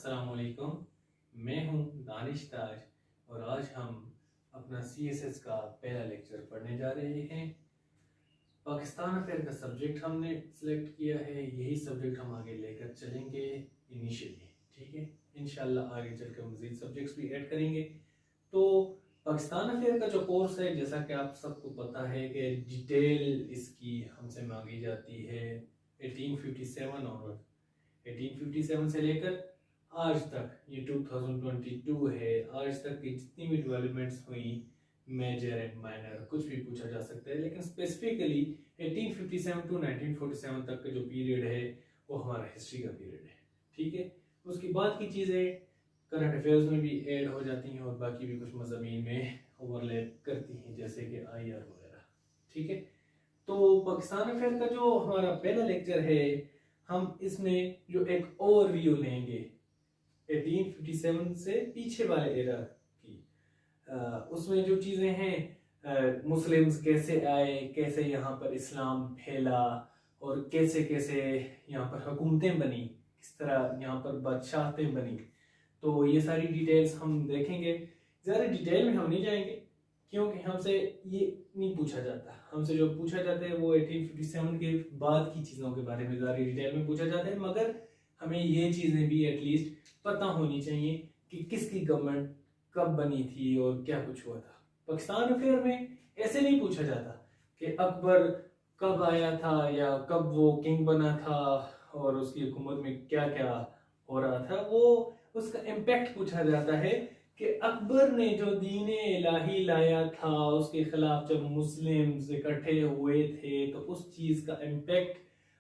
अस्सलाम वालेकुम। मैं हूं दानिश ताज और आज हम अपना CSS का पहला लेक्चर पढ़ने जा रहे हैं। पाकिस्तान अफेयर का सब्जेक्ट हमने सिलेक्ट किया है, यही सब्जेक्ट हम आगे लेकर चलेंगे इनिशियली, ठीक है। इंशाल्लाह आगे चलकर मज़ीद सब्जेक्ट्स भी ऐड करेंगे। तो पाकिस्तान अफेयर का जो कोर्स है, जैसा कि आप सबको पता है कि डिटेल इसकी हमसे मांगी जाती है 1857 और 1857 से लेकर आज तक, ये 2022 है, आज तक की जितनी भी डेवलपमेंट्स हुई, मेजर एंड माइनर, कुछ भी पूछा जा सकता है। लेकिन स्पेसिफिकली 1857 टू 1947 तक का जो पीरियड है वो हमारा हिस्ट्री का पीरियड है, ठीक है। उसके बाद की चीज़ें करंट अफेयर्स में भी ऐड हो जाती हैं और बाकी भी कुछ मज़ामीन में ओवरलैप करती हैं, जैसे कि IR वगैरह, ठीक है। तो पाकिस्तान अफेयर का जो हमारा पहला लेक्चर है, हम इसमें जो एक ओवरव्यू लेंगे 1857 से पीछे वाले एरा की, उसमें जो चीज़ें हैं, मुस्लिम्स कैसे आए, कैसे यहाँ पर इस्लाम फैला और कैसे कैसे यहाँ पर हुकूमतें बनी, किस तरह यहाँ पर बादशाहतें बनी, तो ये सारी डिटेल्स हम देखेंगे। ज़्यादा डिटेल में हम नहीं जाएंगे क्योंकि हमसे ये नहीं पूछा जाता। हमसे जो पूछा जाता है वो 1857 के बाद की चीज़ों के बारे में ज़्यादा डिटेल में पूछा जाता है, मगर हमें ये चीज़ें भी एटलीस्ट पता होनी चाहिए कि किसकी गवर्नमेंट कब बनी थी और क्या कुछ हुआ था। पाकिस्तान अफेयर में ऐसे नहीं पूछा जाता कि अकबर कब आया था या कब वो किंग बना था और उसकी हुकूमत में क्या क्या हो रहा था, वो उसका इम्पैक्ट पूछा जाता है कि अकबर ने जो दीन इलाही लाया था, उसके खिलाफ जब मुस्लिम्स इकट्ठे हुए थे तो उस चीज़ का इम्पैक्ट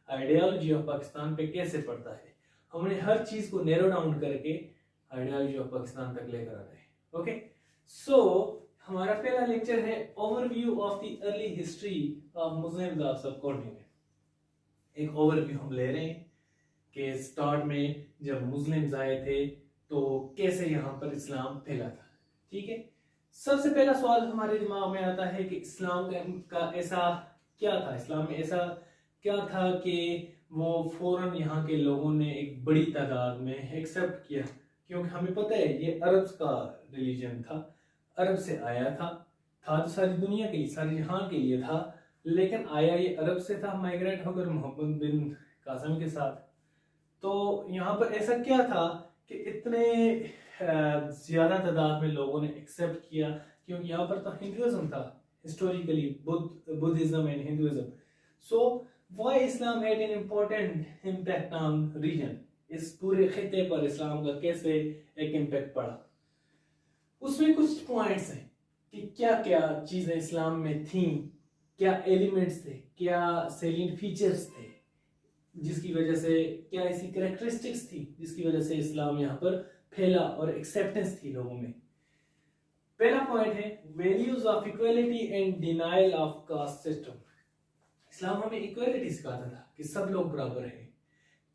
आइडियोलॉजी ऑफ पाकिस्तान पे कैसे पड़ता है। हमने हर चीज़ को नैरो डाउन करके आइडियोलॉजी ऑफ पाकिस्तान तक लेकर आना है। ओके, सो हमारा पहला लेक्चर है overview of the early history of Muslims of सब कॉन्टिनेंट। एक ओवरव्यू हम ले रहे हैं कि स्टार्ट में जब मुस्लिम्स आए थे तो कैसे यहाँ पर इस्लाम फैला था, ठीक है। सबसे पहला सवाल हमारे दिमाग में आता है कि इस्लाम का ऐसा क्या था, इस्लाम में ऐसा क्या था कि वो फौरन यहाँ के लोगों ने एक बड़ी तादाद में एक्सेप्ट किया। क्योंकि हमें पता है ये अरब्स का रिलीजन था, अरब से आया था तो सारी दुनिया के लिए, सारी जहां के लिए था, लेकिन आया ये अरब से था, माइग्रेट होकर मोहम्मद बिन कासिम के साथ। तो यहाँ पर ऐसा क्या था कि इतने ज्यादा तादाद में लोगों ने एक्सेप्ट किया, क्योंकि यहाँ पर तो हिंदुइज्म था historically, Buddhism and Hinduism. So why Islam had an important impact on region, इस पूरे खिते पर इस्लाम का कैसे एक इम्पैक्ट पड़ा। उसमें कुछ पॉइंट्स हैं कि क्या क्या चीजें इस्लाम में थी, क्या एलिमेंट्स थे, क्या सेलिएंट फीचर्स थे, जिसकी वजह से क्या ऐसी कैरेक्टरिस्टिक्स थी जिसकी वजह से इस्लाम यहाँ पर फैला और एक्सेप्टेंस थी लोगों में। पहला पॉइंट है values of equality and denial of caste system. Islam हमें इक्वालिटी सिखाता था कि सब लोग बराबर हैं।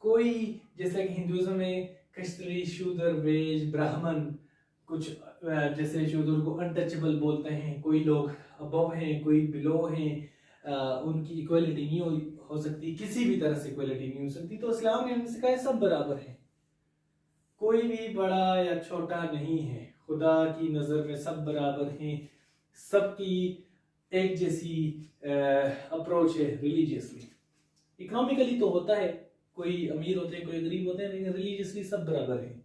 कोई, जैसे कि हिंदुइज्म में क्षत्रिय, शूद्र, वैश्य, ब्राह्मण, कुछ जैसे शूद्र को अनटचेबल बोलते हैं, कोई लोग अबव हैं, कोई बिलो हैं, उनकी इक्वालिटी नहीं हो सकती, किसी भी तरह से इक्वालिटी नहीं हो सकती। तो इस्लाम ने हमसे कहा सब बराबर हैं, कोई भी बड़ा या छोटा नहीं है, खुदा की नजर में सब बराबर हैं, सबकी एक जैसी अप्रोच है रिलीजियसली। इकोनॉमिकली तो होता है, कोई अमीर होते हैं, कोई गरीब होते हैं, लेकिन रिलीजियसली सब बराबर हैं।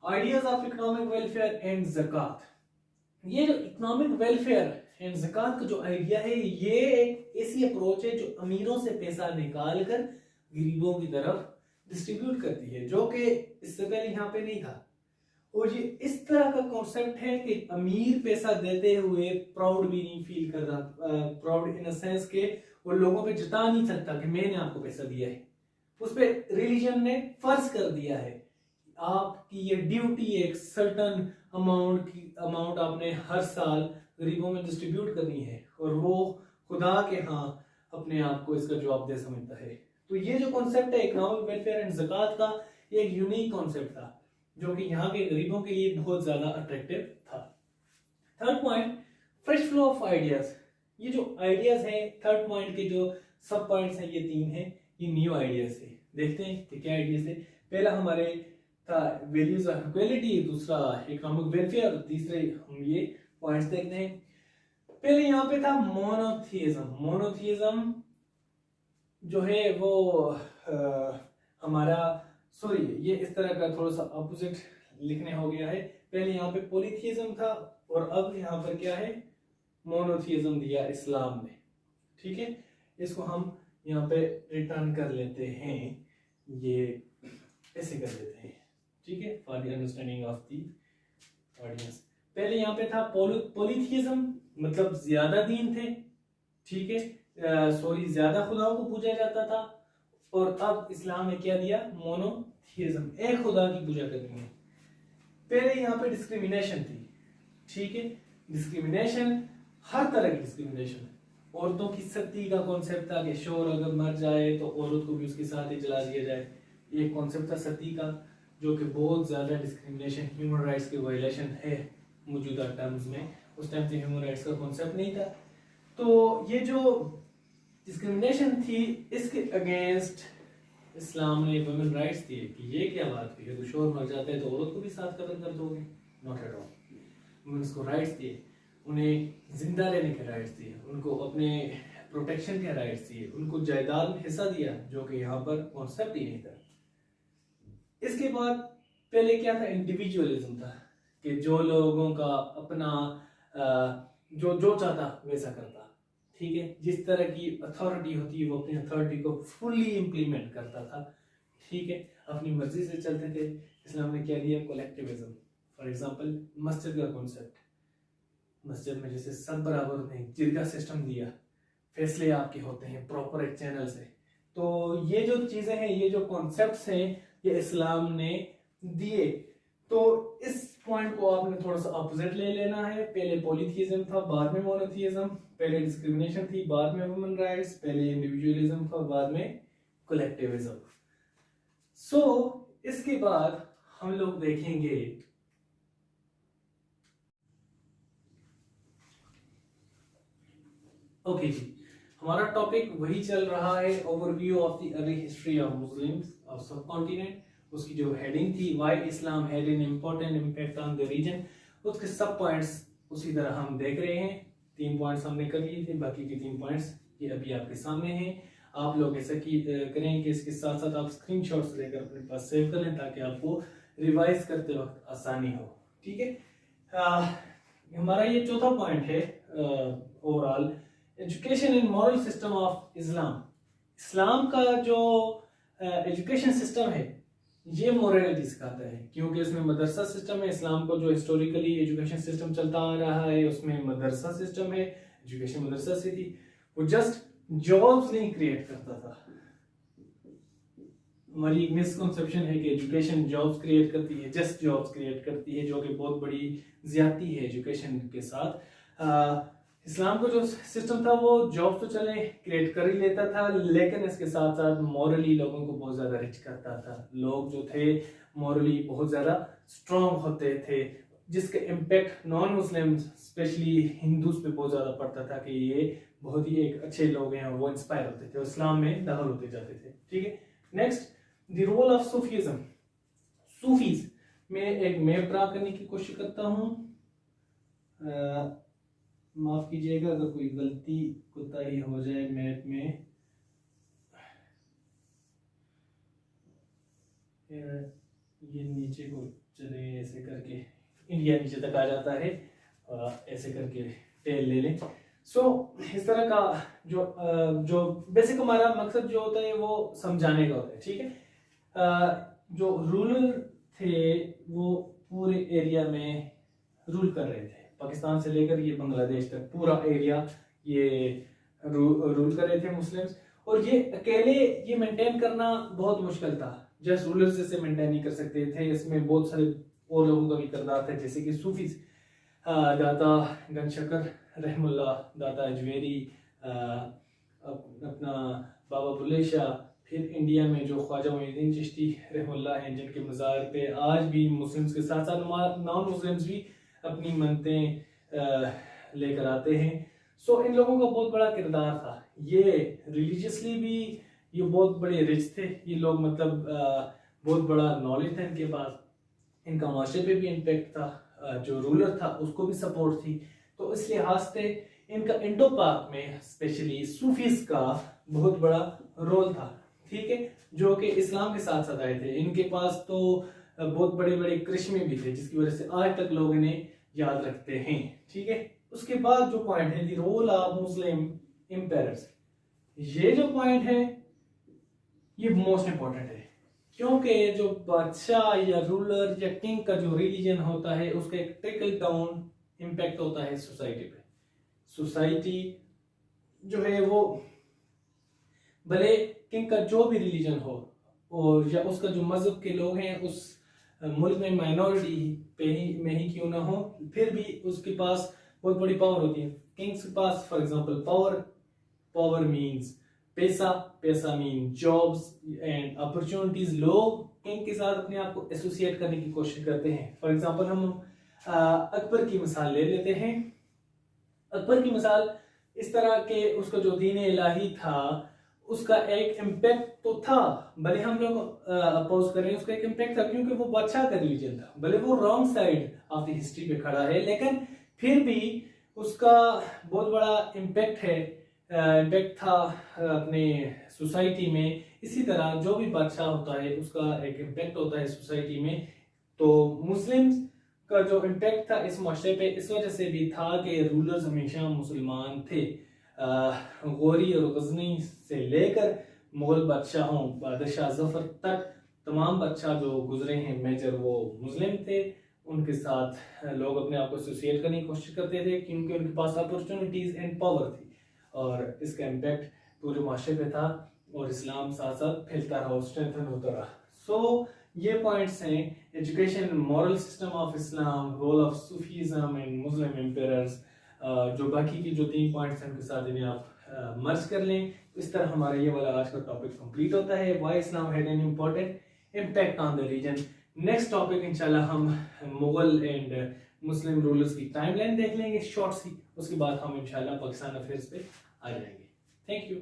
Ideas of economic welfare and ज़कात, ये जो इकोनॉमिक वेलफेयर एंड ज़कात का जो आइडिया है, ये एक ऐसी अप्रोच है जो अमीरों से पैसा निकाल कर गरीबों की तरफ डिस्ट्रीब्यूट करती है, जो कि इससे पहले यहाँ पे नहीं था। और ये इस तरह का कॉन्सेप्ट है कि अमीर पैसा देते हुए प्राउड भी नहीं फील कर रहा, प्राउड इन अ सेंस के वो लोगों पे जता नहीं सकता कि मैंने आपको पैसा दिया है। उस पर रिलीजन ने फर्ज कर दिया है आपकी ये ड्यूटी, एक सर्टन अमाउंट आपने हर साल गरीबों में डिस्ट्रीब्यूट करनी है, और वो खुदा के यहाँ अपने आप को इसका जवाब दे समझता है। तो ये जो कॉन्सेप्ट है इकोनॉमिक वेलफेयर एंड ज़कात का, ये एक यूनिक कॉन्सेप्ट था जो कि यहाँ के गरीबों के लिए बहुत ज्यादा अट्रैक्टिव था। Third point, fresh flow of ideas. ये जो आइडियाज हैं, थर्ड पॉइंट के जो सब पॉइंट्स हैं, ये तीन हैं, ये न्यू आइडियाज है। देखते हैं कि क्या आइडियाज थे। पहला हमारे था वैल्यूज ऑफ इक्वलिटी, दूसरा इकोनॉमिक वेलफेयर, तीसरे हम ये पॉइंट्स देखते हैं। पहले यहाँ पे था मोनोथियज्म। मोनोथियज्म जो है वो हमारा सॉरी ये इस तरह का थोड़ा सा अपोजिट लिखने हो गया है। पहले यहाँ पे पॉलीथियज्म था और अब यहाँ पर क्या है, मोनोथियज्म दिया इस्लाम ने। ठीक है, इसको हम यहाँ पे रिटर्न कर लेते हैं, ये ऐसे कर लेते हैं। ठीक है, for the understanding of the audience. पहले यहाँ पे था पॉलीथियज्म, मतलब ज्यादा दीन थे। ठीक है, सॉरी ज्यादा खुदाओं को पूजा जाता था। और अब इस्लाम ने क्या दिया, मोनोथियज्म, एक खुदा की पूजा करनी है। पहले यहाँ पे डिस्क्रिमिनेशन थी। ठीक है, डिस्क्रिमिनेशन, हर तरह की डिस्क्रिमिनेशन। औरतों की सती का कॉन्सेप्ट था कि शोहर अगर मर जाए तो औरत को भी उसके साथ ही जला दिया जाए। एक कॉन्सेप्ट था सती का, जो कि बहुत ज्यादा डिस्क्रिमिनेशन, ह्यूमन राइट्स की वायलेशन है मौजूदा टर्म्स में। उस टाइम पे ह्यूमन राइट्स का कॉन्सेप्ट नहीं था। तो ये जो डिस्क्रिमिनेशन थी, इसके अगेंस्ट इस्लाम ने वुमेन राइट्स दिए कि ये क्या बात हुई है, तो शोहर मर जाता है तो औरत को भी साथ कत्ल कर दोगे, नॉट एट ऑल। वुमेन्स को राइट्स दिए, उन्हें जिंदा रहने के राइट्स दिए, उनको अपने प्रोटेक्शन के राइट्स दिए, उनको जायदाद में हिस्सा दिया, जो कि यहाँ पर कॉन्सेप्ट ही नहीं था। इसके बाद पहले क्या था, इंडिविजुअलिज्म था कि जो लोगों का अपना जो जो चाहता वैसा करता। ठीक है, जिस तरह की अथॉरिटी होती है वो अपनी अथॉरिटी को फुल्ली इम्प्लीमेंट करता था। ठीक है, अपनी मर्जी से चलते थे। इस्लाम ने क्या दिया, कलेक्टिविज्म। फॉर एग्जांपल मस्जिद का कॉन्सेप्ट, मस्जिद में जैसे सब बराबर होते हैं, जिरगा सिस्टम दिया, फैसले आपके होते हैं प्रॉपर एक चैनल से। तो ये जो चीजें हैं, ये जो कॉन्सेप्ट्स हैं, ये इस्लाम ने दिए। तो इस पॉइंट को आपने थोड़ा सा अपोजिट ले लेना है। पहले पॉलीथियज्म था, बाद में मोनोथियज्म। पहले डिस्क्रिमिनेशन थी, बाद में वुमेन राइट्स। पहले इंडिविजुअलिज्म था, बाद में कलेक्टिविज्म। सो इसके बाद हम लोग देखेंगे ओके जी, हमारा टॉपिक वही चल रहा है, overview of the early history of Muslims of subcontinent. उसकी जो हेडिंग थी, why Islam had an important impact on the region, उसके सब पॉइंट्स उसी तरह हम देख रहे हैं। 3 पॉइंट्स हमने कर लिए थे, बाकी के 3 पॉइंट्स ये अभी आपके सामने हैं। आप लोग ऐसा करें कि इसके साथ साथ आप स्क्रीनशॉट्स लेकर अपने पास सेव कर लें, ताकि आपको रिवाइज करते वक्त आसानी हो। ठीक है, हमारा ये चौथा पॉइंट है overall, education and moral system of Islam. Islam का जो एजुकेशन सिस्टम है ये मोरलिटी सिखाता है, क्योंकि इसमें मदरसा सिस्टम है। इस्लाम को जो हिस्टोरिकली एजुकेशन सिस्टम चलता आ रहा है उसमें मदरसा सिस्टम है, एजुकेशन मदरसा से थी। वो जस्ट जॉब्स नहीं क्रिएट करता था। हमारी एक मिसकंसेप्शन है कि एजुकेशन जॉब्स क्रिएट करती है, जस्ट जॉब्स क्रिएट करती है, जो कि बहुत बड़ी ज्यादती है एजुकेशन के साथ। इस्लाम का जो सिस्टम था वो जॉब तो चले क्रिएट कर ही लेता था, लेकिन इसके साथ साथ मॉरली लोगों को बहुत ज्यादा रिच करता था। लोग जो थे मॉरली बहुत ज्यादा स्ट्रॉन्ग होते थे, जिसके impact non Muslim specially Hindus पे बहुत ज्यादा पड़ता था कि ये बहुत ही एक अच्छे लोग हैं, वो इंस्पायर होते थे, इस्लाम में दाखिल होते जाते थे। ठीक है, next the role of Sufism. सूफीज में एक मैप ड्रा करने की कोशिश करता हूँ। माफ कीजिएगा अगर कोई गलती कोताही हो जाए मैप में। ये नीचे को चले, ऐसे करके इंडिया नीचे तक आ जाता है, ऐसे करके टेल ले लें। सो इस तरह का जो बेसिक हमारा मकसद जो होता है वो समझाने का होता है। ठीक है, जो रूलर थे वो पूरे एरिया में रूल कर रहे थे, पाकिस्तान से लेकर ये बांग्लादेश तक पूरा एरिया ये रूल कर रहे थे मुस्लिम्स। और ये अकेले ये मेंटेन करना बहुत मुश्किल था, जस्ट रूलर्स से मेंटेन नहीं कर सकते थे। इसमें बहुत सारे और लोगों का भी किरदार था, जैसे कि सूफीज, दाता गनशकर रहमुल्लाह, दाता अजमेरी, अपना बाबा बुल्ले शाह, फिर इंडिया में जो ख्वाजा मोइनुद्दीन चिश्ती रहमुल्लाह हैं, जिनके मज़ार पे आज भी मुस्लिम्स के साथ साथ नॉन मुस्लिम्स भी अपनी मनतें लेकर आते हैं। सो इन लोगों का बहुत बड़ा किरदार था। ये रिलीजियसली भी ये बहुत बड़े रिच थे ये लोग, मतलब बहुत बड़ा नॉलेज था इनके पास, इनका माशरे पे भी इम्पेक्ट था, जो रूलर था उसको भी सपोर्ट थी। तो इस लिहाज से इनका इंडो पाक में स्पेशली सूफीज का बहुत बड़ा रोल था, ठीक है, जो कि इस्लाम के साथ साथ आए थे। इनके पास तो बहुत बड़े बड़े करिश्मे भी थे जिसकी वजह से आज तक लोग इन्हें याद रखते हैं, ठीक है। उसके बाद जो पॉइंट है, the role of Muslim empires, ये जो पॉइंट है ये मोस्ट इंपॉर्टेंट है, क्योंकि जो बादशाह या रूलर या किंग का जो रिलीजन होता है उसका एक ट्रिकल डाउन इम्पैक्ट होता है सोसाइटी पे। सोसाइटी जो है वो भले किंग का जो भी रिलीजन हो और या उसका जो मजहब के लोग हैं उस मुल्क में माइनॉरिटी पे ही में ही क्यों ना हो, फिर भी उसके पास बहुत बड़ी पावर होती है। किंग्स के पास फॉर एग्जांपल पावर मींस पैसा, पैसा मीन जॉब्स एंड अपॉर्चुनिटीज। लोग किंग के साथ अपने आप को एसोसिएट करने की कोशिश करते हैं। फॉर एग्जांपल हम अकबर की मिसाल ले लेते हैं। अकबर की मिसाल इस तरह के उसका जो दीन इलाही था उसका एक इम्पैक्ट तो था, भले हम लोग अपोज करें उसका एक इम्पैक्ट था क्योंकि वो बादशाह का रिलीजन था, भले वो wrong side of the history पे खड़ा है लेकिन फिर भी उसका बहुत बड़ा इम्पैक्ट था अपने सोसाइटी में। इसी तरह जो भी बादशाह होता है उसका एक इम्पैक्ट होता है सोसाइटी में। तो मुस्लिम्स का जो इम्पैक्ट था इस माशरे पे इस वजह से भी था कि रूलर्स हमेशा मुसलमान थे। गौरी और गजनी से लेकर मुगल बादशाहों बादशाह जफर तक तमाम बादशाह जो गुजरे हैं मेजर वो मुस्लिम थे। उनके साथ लोग अपने आप को एसोसिएट करने की कोशिश करते थे क्योंकि उनके पास अपॉर्चुनिटीज एंड पावर थी और इसका इम्पैक्ट पूरे माशरे पे था और इस्लाम साथ साथ फैलता रहा, स्ट्रेंथन होता रहा। सो ये पॉइंट्स हैं, education, moral system of Islam, role of Sufism and Muslim empires. जो बाकी की जो 3 पॉइंट्स हैं उनके साथ इन्हें आप मर्ज कर लें। इस तरह हमारा ये वाला आज का टॉपिक कंप्लीट होता है, why Islam had an important impact on the region. Next topic इंशाल्लाह हम मुगल एंड मुस्लिम रूलर्स की टाइमलाइन देख लेंगे शॉर्ट सी, उसके बाद हम इंशाल्लाह पाकिस्तान अफेयर्स पे आ जाएंगे। Thank you.